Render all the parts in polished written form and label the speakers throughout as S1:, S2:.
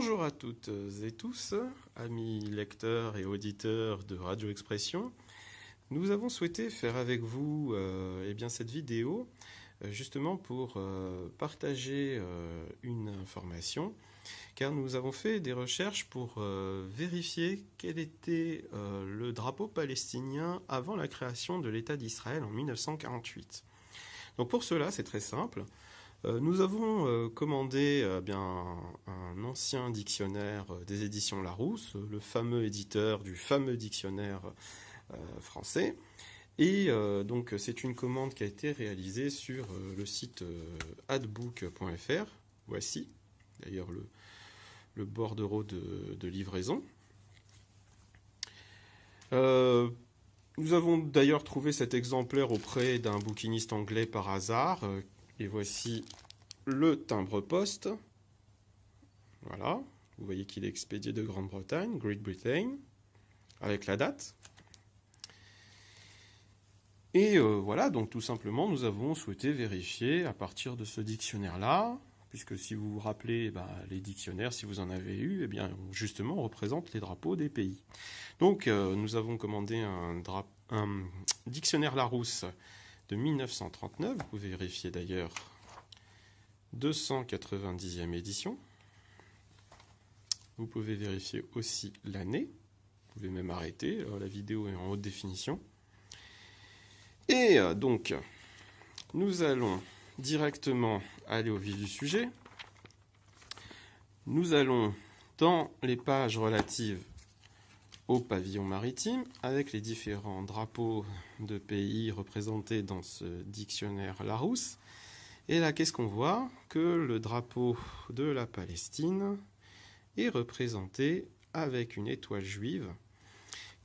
S1: Bonjour à toutes et tous, amis lecteurs et auditeurs de Radio Expression. Nous avons souhaité faire avec vous cette vidéo justement pour partager une information, car nous avons fait des recherches pour vérifier quel était le drapeau palestinien avant la création de l'État d'Israël en 1948. Donc pour cela, c'est très simple. Nous avons commandé un ancien dictionnaire des éditions Larousse, le fameux éditeur du fameux dictionnaire français. Et donc c'est une commande qui a été réalisée sur le site adbook.fr. Voici d'ailleurs le bordereau de livraison. Nous avons d'ailleurs trouvé cet exemplaire auprès d'un bouquiniste anglais par hasard. Et voici le timbre-poste. Voilà, vous voyez qu'il est expédié de Grande-Bretagne, Great Britain, avec la date. Et voilà, donc tout simplement, nous avons souhaité vérifier à partir de ce dictionnaire-là, puisque si vous vous rappelez, les dictionnaires, si vous en avez eu, justement, représentent les drapeaux des pays. Donc, nous avons commandé un dictionnaire Larousse de 1939, vous pouvez vérifier d'ailleurs 290e édition. Vous pouvez vérifier aussi l'année, vous pouvez même arrêter, la vidéo est en haute définition. Et donc, nous allons directement aller au vif du sujet. Nous allons dans les pages relatives au pavillon maritime, avec les différents drapeaux de pays représentés dans ce dictionnaire Larousse. Et là, qu'est-ce qu'on voit? Que le drapeau de la Palestine est représenté avec une étoile juive,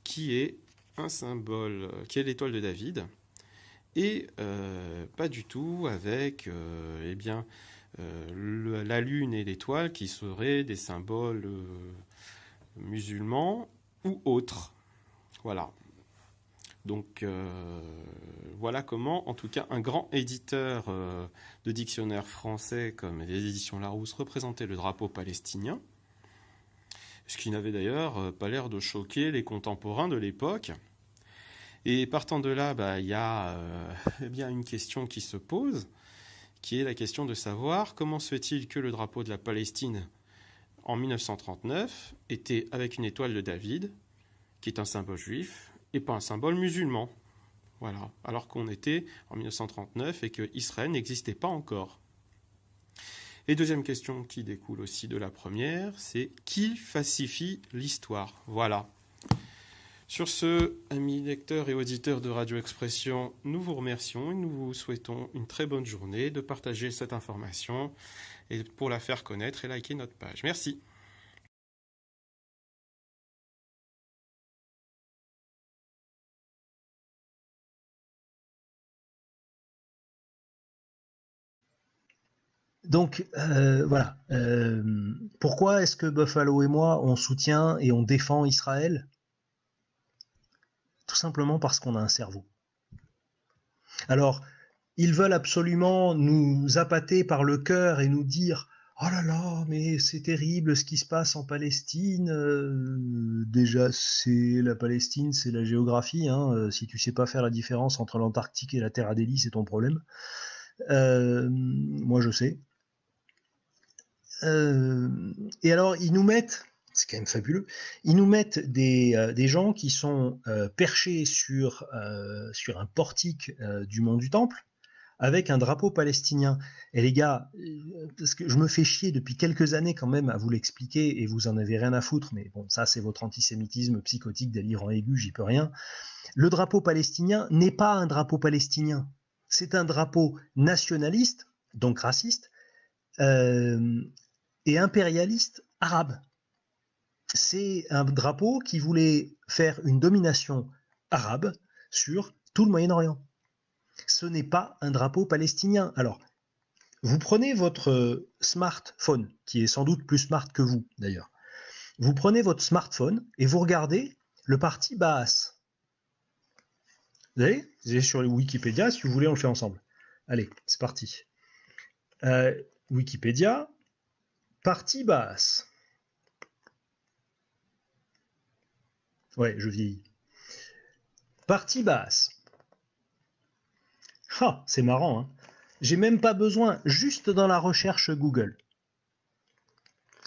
S1: qui est un symbole, qui est l'étoile de David, et pas du tout avec la lune et l'étoile, qui seraient des symboles musulmans, ou autre. Voilà. Donc, voilà comment, en tout cas, un grand éditeur de dictionnaires français comme les éditions Larousse représentait le drapeau palestinien, ce qui n'avait d'ailleurs pas l'air de choquer les contemporains de l'époque. Et partant de là, il y a une question qui se pose, qui est la question de savoir comment se fait-il que le drapeau de la Palestine en 1939, était avec une étoile de David, qui est un symbole juif, et pas un symbole musulman. Voilà. Alors qu'on était en 1939 et que Israël n'existait pas encore. Et deuxième question qui découle aussi de la première, c'est qui falsifie l'histoire? Voilà. Sur ce, amis lecteurs et auditeurs de Radio Expression, nous vous remercions et nous vous souhaitons une très bonne journée, de partager cette information et pour la faire connaître et liker notre page. Merci.
S2: Donc voilà. Pourquoi est-ce que Buffalo et moi, on soutient et on défend Israël? Tout simplement parce qu'on a un cerveau. Alors, ils veulent absolument nous appâter par le cœur et nous dire « Oh là là, mais c'est terrible ce qui se passe en Palestine. Déjà, c'est la Palestine, c'est la géographie. Hein. Si tu sais pas faire la différence entre l'Antarctique et la Terre Adélie, c'est ton problème. Moi, je sais. Et alors, ils nous mettent, c'est quand même fabuleux, ils nous mettent des gens qui sont perchés sur un portique du mont du Temple, avec un drapeau palestinien. Et les gars, parce que je me fais chier depuis quelques années quand même à vous l'expliquer, et vous en avez rien à foutre, mais bon, ça c'est votre antisémitisme psychotique délirant aigu, j'y peux rien. Le drapeau palestinien n'est pas un drapeau palestinien. C'est un drapeau nationaliste, donc raciste, et impérialiste arabe. C'est un drapeau qui voulait faire une domination arabe sur tout le Moyen-Orient. Ce n'est pas un drapeau palestinien. Alors, vous prenez votre smartphone, qui est sans doute plus smart que vous d'ailleurs. Vous prenez votre smartphone et vous regardez le parti Baas. Vous allez sur Wikipédia, si vous voulez, on le fait ensemble. Allez, c'est parti. Wikipédia, parti Baas. Ouais, je vieillis. Partie basse. Ah, c'est marrant, hein. J'ai même pas besoin, juste dans la recherche Google.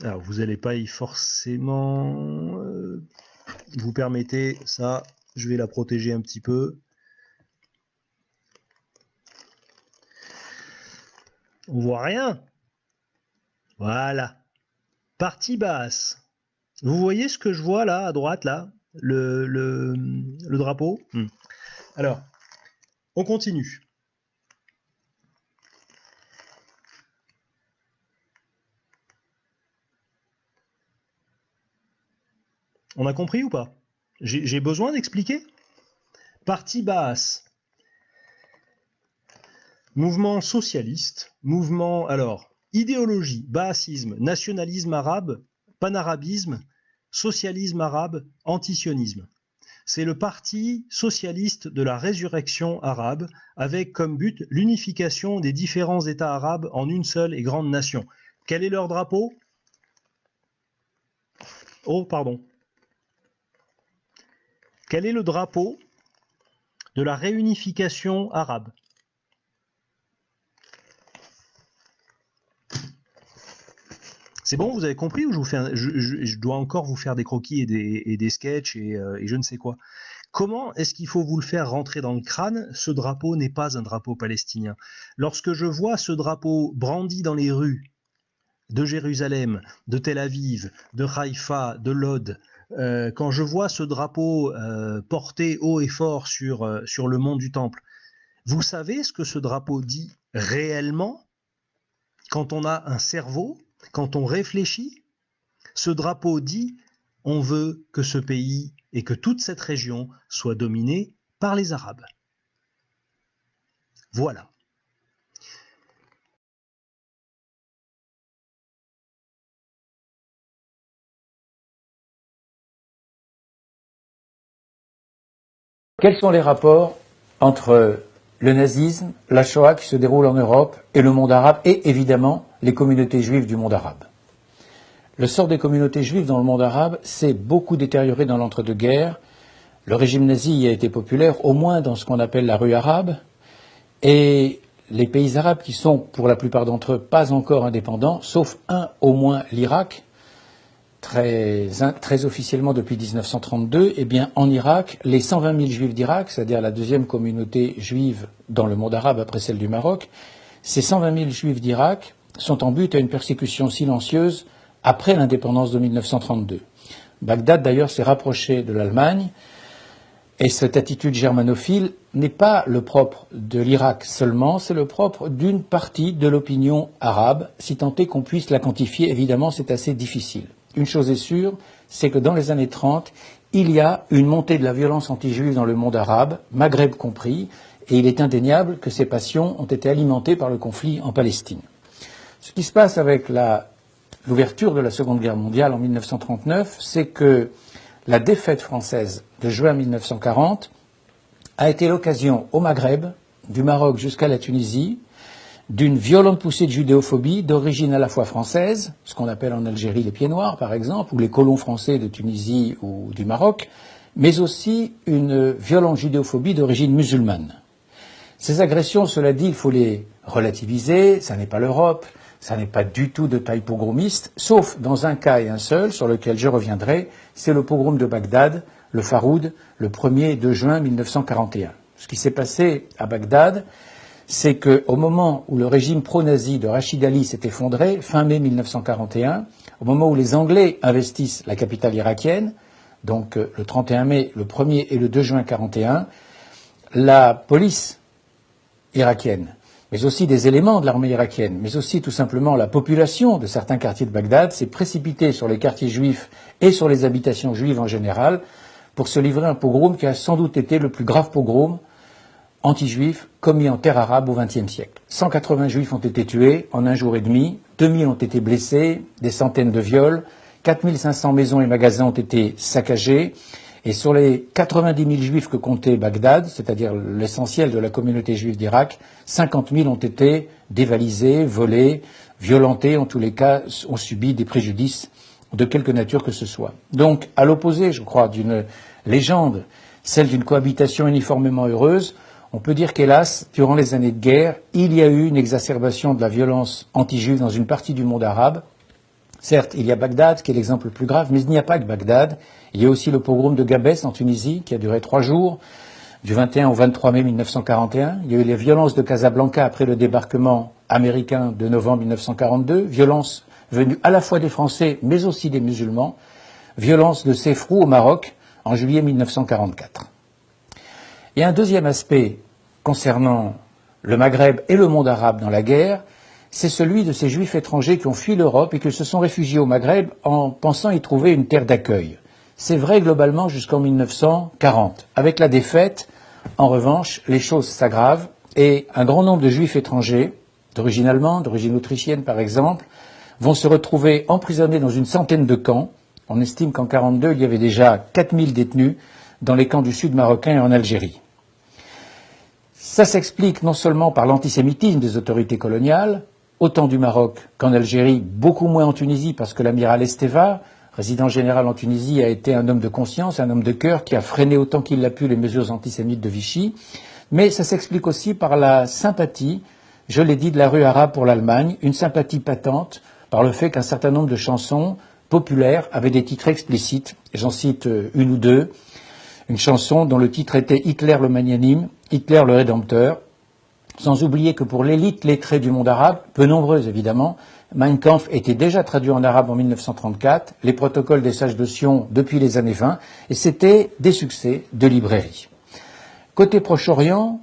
S2: Alors, vous n'allez pas y forcément... vous permettez ça, je vais la protéger un petit peu. On voit rien. Voilà. Partie basse. Vous voyez ce que je vois là, à droite, là, le drapeau. Alors, on continue. On a compris ou pas? J'ai besoin d'expliquer? Partie basse. Mouvement socialiste, mouvement, alors, idéologie, baasisme, nationalisme arabe, panarabisme, socialisme arabe, antisionisme. C'est le parti socialiste de la résurrection arabe, avec comme but l'unification des différents États arabes en une seule et grande nation. Quel est leur drapeau? Oh, pardon. Quel est le drapeau de la réunification arabe? C'est bon, vous avez compris ou je vous fais je dois encore vous faire des croquis et des sketchs et je ne sais quoi. Comment est-ce qu'il faut vous le faire rentrer dans le crâne? Ce drapeau n'est pas un drapeau palestinien. Lorsque je vois ce drapeau brandi dans les rues de Jérusalem, de Tel Aviv, de Haïfa, de Lod, quand je vois ce drapeau porté haut et fort sur le mont du Temple, vous savez ce que ce drapeau dit réellement quand on a un cerveau? Quand on réfléchit, ce drapeau dit on veut que ce pays et que toute cette région soit dominée par les Arabes. Voilà.
S3: Quels sont les rapports entre le nazisme, la Shoah qui se déroule en Europe et le monde arabe et évidemment les communautés juives du monde arabe? Le sort des communautés juives dans le monde arabe s'est beaucoup détérioré dans l'entre-deux-guerres. Le régime nazi y a été populaire, au moins dans ce qu'on appelle la rue arabe, et les pays arabes qui sont, pour la plupart d'entre eux, pas encore indépendants, sauf un au moins, l'Irak, très officiellement depuis 1932, eh bien en Irak, les 120 000 juifs d'Irak, c'est-à-dire la deuxième communauté juive dans le monde arabe après celle du Maroc, ces 120 000 juifs d'Irak sont en but à une persécution silencieuse après l'indépendance de 1932. Bagdad, d'ailleurs, s'est rapproché de l'Allemagne, et cette attitude germanophile n'est pas le propre de l'Irak seulement, c'est le propre d'une partie de l'opinion arabe, si tant est qu'on puisse la quantifier. Évidemment, c'est assez difficile. Une chose est sûre, c'est que dans les années 30, il y a une montée de la violence anti-juive dans le monde arabe, Maghreb compris, et il est indéniable que ces passions ont été alimentées par le conflit en Palestine. Ce qui se passe avec l'ouverture de la Seconde Guerre mondiale en 1939, c'est que la défaite française de juin 1940 a été l'occasion au Maghreb, du Maroc jusqu'à la Tunisie, d'une violente poussée de judéophobie d'origine à la fois française, ce qu'on appelle en Algérie les pieds noirs par exemple, ou les colons français de Tunisie ou du Maroc, mais aussi une violente judéophobie d'origine musulmane. Ces agressions, cela dit, il faut les relativiser, ça n'est pas l'Europe, ça n'est pas du tout de taille pogromiste, sauf dans un cas et un seul, sur lequel je reviendrai, c'est le pogrom de Bagdad, le Faroud, le 1er et 2 juin 1941. Ce qui s'est passé à Bagdad, c'est qu'au moment où le régime pro-nazi de Rachid Ali s'est effondré, fin mai 1941, au moment où les Anglais investissent la capitale irakienne, donc le 31 mai, le 1er et le 2 juin 1941, la police irakienne, mais aussi des éléments de l'armée irakienne, mais aussi tout simplement la population de certains quartiers de Bagdad s'est précipitée sur les quartiers juifs et sur les habitations juives en général pour se livrer un pogrom qui a sans doute été le plus grave pogrom anti-juif commis en terre arabe au XXe siècle. 180 juifs ont été tués en un jour et demi, 2000 ont été blessés, des centaines de viols, 4500 maisons et magasins ont été saccagés, et sur les 90 000 juifs que comptait Bagdad, c'est-à-dire l'essentiel de la communauté juive d'Irak, 50 000 ont été dévalisés, volés, violentés, en tous les cas ont subi des préjudices de quelque nature que ce soit. Donc, à l'opposé, je crois, d'une légende, celle d'une cohabitation uniformément heureuse, on peut dire qu'hélas, durant les années de guerre, il y a eu une exacerbation de la violence anti-juive dans une partie du monde arabe. Certes, il y a Bagdad, qui est l'exemple le plus grave, mais il n'y a pas que Bagdad. Il y a aussi le pogrom de Gabès en Tunisie, qui a duré 3 jours, du 21 au 23 mai 1941. Il y a eu les violences de Casablanca après le débarquement américain de novembre 1942, violences venues à la fois des Français, mais aussi des musulmans, violences de Sefrou au Maroc en juillet 1944. Il y a un deuxième aspect concernant le Maghreb et le monde arabe dans la guerre, c'est celui de ces juifs étrangers qui ont fui l'Europe et qui se sont réfugiés au Maghreb en pensant y trouver une terre d'accueil. C'est vrai globalement jusqu'en 1940. Avec la défaite, en revanche, les choses s'aggravent et un grand nombre de juifs étrangers, d'origine allemande, d'origine autrichienne par exemple, vont se retrouver emprisonnés dans une centaine de camps. On estime qu'en 1942, il y avait déjà 4000 détenus dans les camps du sud marocain et en Algérie. Ça s'explique non seulement par l'antisémitisme des autorités coloniales, autant du Maroc qu'en Algérie, beaucoup moins en Tunisie parce que l'amiral Esteva, résident général en Tunisie, a été un homme de conscience, un homme de cœur qui a freiné autant qu'il l'a pu les mesures antisémites de Vichy. Mais ça s'explique aussi par la sympathie, je l'ai dit, de la rue arabe pour l'Allemagne, une sympathie patente par le fait qu'un certain nombre de chansons populaires avaient des titres explicites. J'en cite une ou deux. Une chanson dont le titre était Hitler le magnanime, Hitler le rédempteur, sans oublier que pour l'élite lettrée du monde arabe, peu nombreuse évidemment, Mein Kampf était déjà traduit en arabe en 1934, les protocoles des sages de Sion depuis les années 20, et c'était des succès de librairie. Côté Proche-Orient,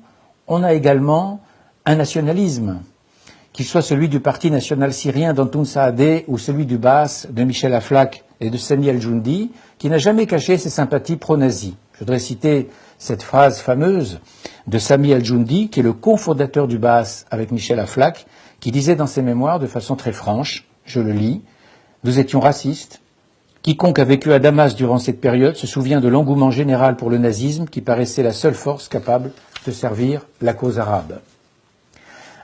S3: on a également un nationalisme, qu'il soit celui du Parti national syrien d'Antoun Saadé ou celui du Baas de Michel Aflaq et de Sami El-Joundi, qui n'a jamais caché ses sympathies pro-nazis. Je voudrais citer cette phrase fameuse de Sami El-Joundi, qui est le cofondateur du Baas avec Michel Aflaq, qui disait dans ses mémoires de façon très franche, je le lis, « Nous étions racistes. Quiconque a vécu à Damas durant cette période se souvient de l'engouement général pour le nazisme qui paraissait la seule force capable de servir la cause arabe. »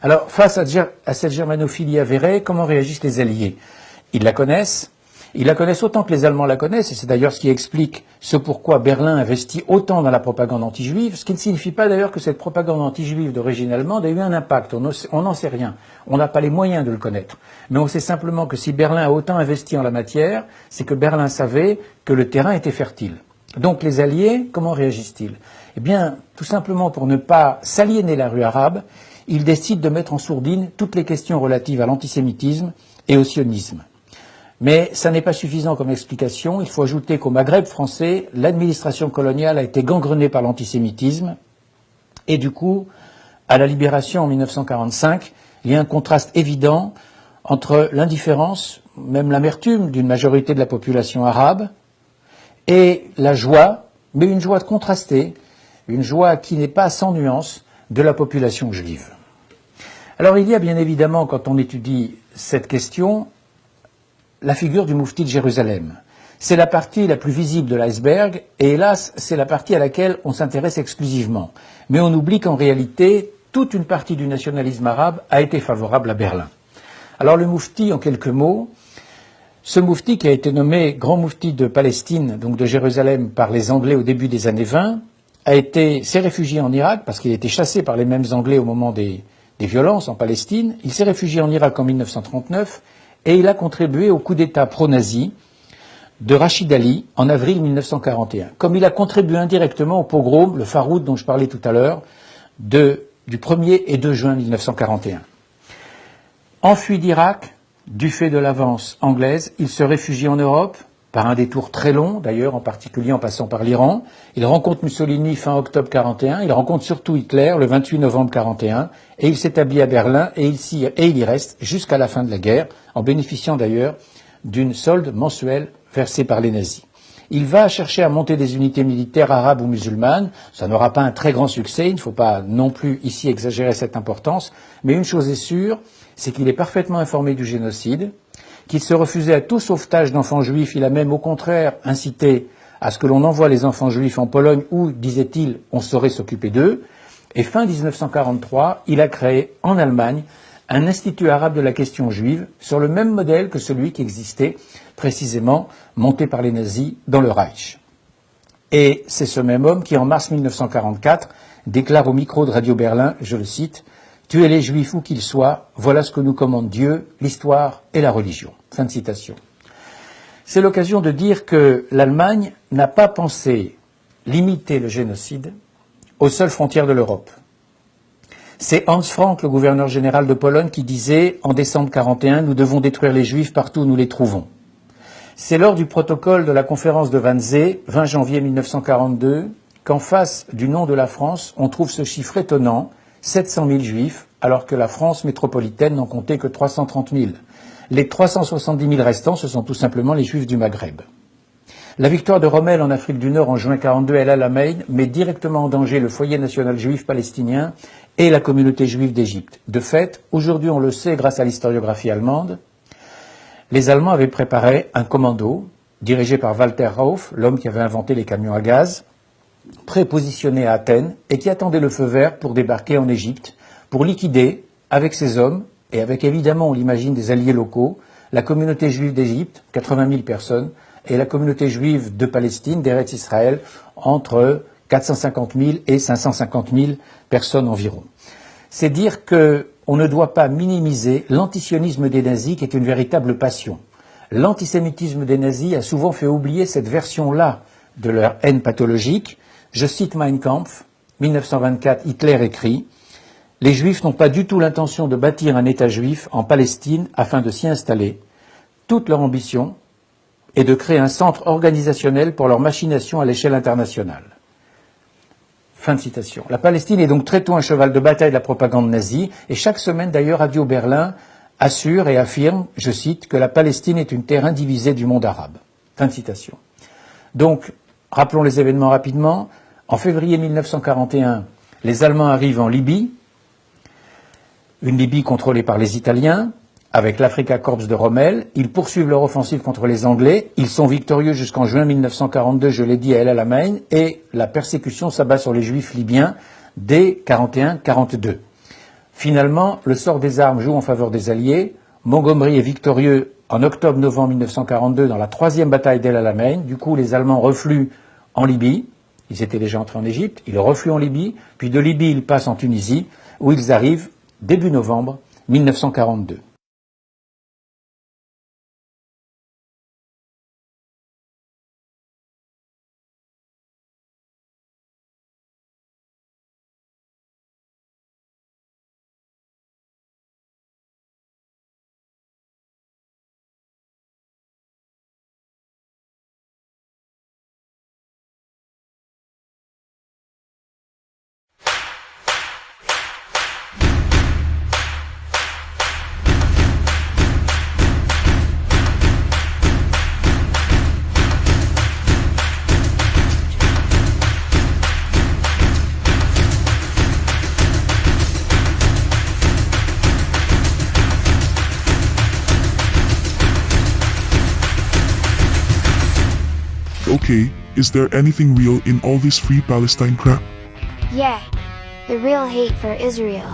S3: Alors, face à cette germanophilie avérée, comment réagissent les Alliés? Ils la connaissent autant que les Allemands la connaissent, et c'est d'ailleurs ce qui explique ce pourquoi Berlin investit autant dans la propagande anti-juive, ce qui ne signifie pas d'ailleurs que cette propagande anti-juive d'origine allemande ait eu un impact. On n'en sait rien. On n'a pas les moyens de le connaître. Mais on sait simplement que si Berlin a autant investi en la matière, c'est que Berlin savait que le terrain était fertile. Donc les Alliés, comment réagissent-ils? Eh bien, tout simplement pour ne pas s'aliéner la rue arabe, ils décident de mettre en sourdine toutes les questions relatives à l'antisémitisme et au sionisme. Mais ça n'est pas suffisant comme explication. Il faut ajouter qu'au Maghreb français, l'administration coloniale a été gangrenée par l'antisémitisme. Et du coup, à la libération en 1945, il y a un contraste évident entre l'indifférence, même l'amertume d'une majorité de la population arabe et la joie, mais une joie contrastée, une joie qui n'est pas sans nuance, de la population juive. Alors il y a bien évidemment, quand on étudie cette question, la figure du Moufti de Jérusalem. C'est la partie la plus visible de l'iceberg, et hélas, c'est la partie à laquelle on s'intéresse exclusivement. Mais on oublie qu'en réalité, toute une partie du nationalisme arabe a été favorable à Berlin. Alors le Moufti, en quelques mots, ce Moufti qui a été nommé grand Moufti de Palestine, donc de Jérusalem, par les Anglais au début des années 20, s'est réfugié en Irak, parce qu'il a été chassé par les mêmes Anglais au moment des violences en Palestine. Il s'est réfugié en Irak en 1939, et il a contribué au coup d'État pro-nazi de Rachid Ali en avril 1941. Comme il a contribué indirectement au pogrom, le Faroud dont je parlais tout à l'heure, du 1er et 2 juin 1941. Enfui d'Irak, du fait de l'avance anglaise, il se réfugie en Europe, par un détour très long, d'ailleurs, en particulier en passant par l'Iran. Il rencontre Mussolini fin octobre 41, il rencontre surtout Hitler le 28 novembre 41, et il s'établit à Berlin, et il y reste jusqu'à la fin de la guerre, en bénéficiant d'ailleurs d'une solde mensuelle versée par les nazis. Il va chercher à monter des unités militaires arabes ou musulmanes. Ça n'aura pas un très grand succès, il ne faut pas non plus ici exagérer cette importance, mais une chose est sûre, c'est qu'il est parfaitement informé du génocide, qu'il se refusait à tout sauvetage d'enfants juifs. Il a même au contraire incité à ce que l'on envoie les enfants juifs en Pologne où, disait-il, on saurait s'occuper d'eux. Et fin 1943, il a créé en Allemagne un institut arabe de la question juive sur le même modèle que celui qui existait précisément monté par les nazis dans le Reich. Et c'est ce même homme qui, en mars 1944, déclare au micro de Radio Berlin, je le cite, « Tuez les Juifs où qu'ils soient, voilà ce que nous commande Dieu, l'histoire et la religion. » Fin de citation. C'est l'occasion de dire que l'Allemagne n'a pas pensé limiter le génocide aux seules frontières de l'Europe. C'est Hans Frank, le gouverneur général de Pologne, qui disait, en décembre 1941, « Nous devons détruire les Juifs partout où nous les trouvons ». C'est lors du protocole de la conférence de Wannsee, 20 janvier 1942, qu'en face du nom de la France, on trouve ce chiffre étonnant, 700 000 Juifs, alors que la France métropolitaine n'en comptait que 330 000. Les 370 000 restants, ce sont tout simplement les Juifs du Maghreb. La victoire de Rommel en Afrique du Nord en juin 1942 à El Alamein met directement en danger le foyer national juif palestinien et la communauté juive d'Égypte. De fait, aujourd'hui on le sait grâce à l'historiographie allemande, les Allemands avaient préparé un commando dirigé par Walter Rauff, l'homme qui avait inventé les camions à gaz, prépositionné à Athènes et qui attendait le feu vert pour débarquer en Égypte, pour liquider, avec ses hommes, et avec évidemment, on l'imagine, des alliés locaux, la communauté juive d'Égypte, 80 000 personnes, et la communauté juive de Palestine, d'Eretz Israël, entre 450 000 et 550 000 personnes environ. C'est dire qu'on ne doit pas minimiser l'antisionisme des nazis qui est une véritable passion. L'antisémitisme des nazis a souvent fait oublier cette version-là de leur haine pathologique. Je cite Mein Kampf, 1924, Hitler écrit « Les Juifs n'ont pas du tout l'intention de bâtir un État juif en Palestine afin de s'y installer. Toute leur ambition est de créer un centre organisationnel pour leur machination à l'échelle internationale. » Fin de citation. La Palestine est donc très tôt un cheval de bataille de la propagande nazie, et chaque semaine d'ailleurs Radio Berlin assure et affirme, je cite, que la Palestine est une terre indivisée du monde arabe. Fin de citation. Donc, rappelons les événements rapidement. En février 1941, les Allemands arrivent en Libye, une Libye contrôlée par les Italiens, avec l'Afrika Korps de Rommel. Ils poursuivent leur offensive contre les Anglais. Ils sont victorieux jusqu'en juin 1942, je l'ai dit, à El Alamein, et la persécution s'abat sur les Juifs libyens dès 1941-1942. Finalement, le sort des armes joue en faveur des Alliés. Montgomery est victorieux en octobre-novembre 1942 dans la 3e bataille d'El Alamein. Du coup, les Allemands refluent en Libye. Ils étaient déjà entrés en Égypte. Ils refluent en Libye. Puis de Libye, ils passent en Tunisie, où ils arrivent début novembre 1942.
S4: Okay, is there anything real in all this Free Palestine crap?
S5: Yeah, the real hate for Israel.